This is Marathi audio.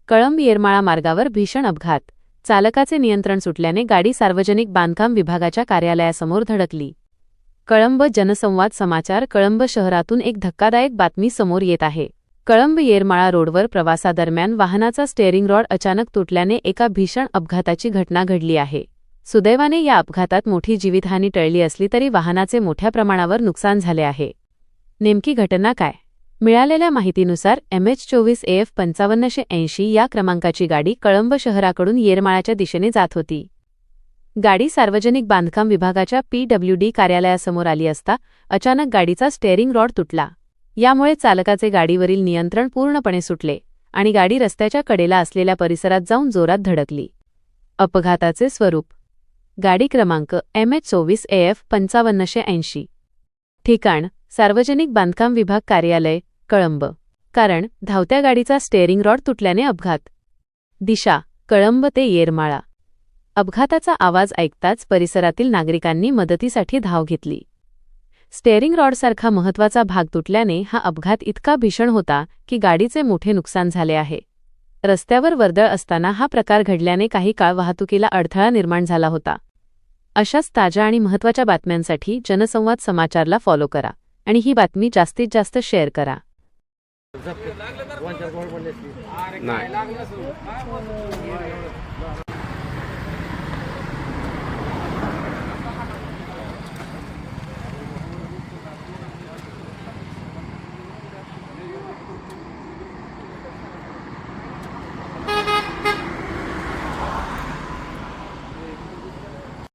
कळंब येरमाळा मार्गावर भीषण अपघात, चालकाचे नियंत्रण सुटल्याने गाडी सार्वजनिक बांधकाम विभागाच्या कार्यालयासमोर धडकली. कळंब जनसंवाद समाचार. कळंब शहरातून एक धक्कादायक बातमी समोर येत आहे. कळंब येरमाळा रोडवर प्रवासादरम्यान वाहनाचा स्टेअरिंग रॉड अचानक तुटल्याने एका भीषण अपघाताची घटना घडली आहे. सुदैवाने या अपघातात मोठी जीवितहानी टळली असली तरी वाहनाचे मोठ्या प्रमाणावर नुकसान झाले आहे. नेमकी घटना काय? मिळालेल्या माहितीनुसार MH24AF 5580 या क्रमांकाची गाडी कळंब शहराकडून येरमाळ्याच्या दिशेने जात होती. गाडी सार्वजनिक बांधकाम विभागाच्या PWD कार्यालयासमोर आली असता अचानक गाडीचा स्टेअरिंग रॉड तुटला. यामुळे चालकाचे गाडीवरील नियंत्रण पूर्णपणे सुटले आणि गाडी रस्त्याच्या कडेला असलेल्या परिसरात जाऊन जोरात धडकली. अपघाताचे स्वरूप. गाडी क्रमांक MH24AF 5580. ठिकाण सार्वजनिक बांधकाम विभाग कार्यालय, कळंब. कारण धावत्या गाडीचा स्टेअरिंग रॉड तुटल्याने अपघात. दिशा कळंब ते येरमाळा. अपघाताचा आवाज ऐकताच परिसरातील नागरिकांनी मदतीसाठी धाव घेतली. स्टेअरिंग रॉडसारखा महत्त्वाचा भाग तुटल्याने हा अपघात इतका भीषण होता की गाडीचे मोठे नुकसान झाले आहे. रस्त्यावर वर्दळ असताना हा प्रकार घडल्याने काही काळ वाहतुकीला अडथळा निर्माण झाला होता. अशाच ताज्या आणि महत्त्वाच्या बातम्यांसाठी जनसंवाद समाचारला फॉलो करा आणि ही बातमी जास्तीत जास्त शेअर करा. नाही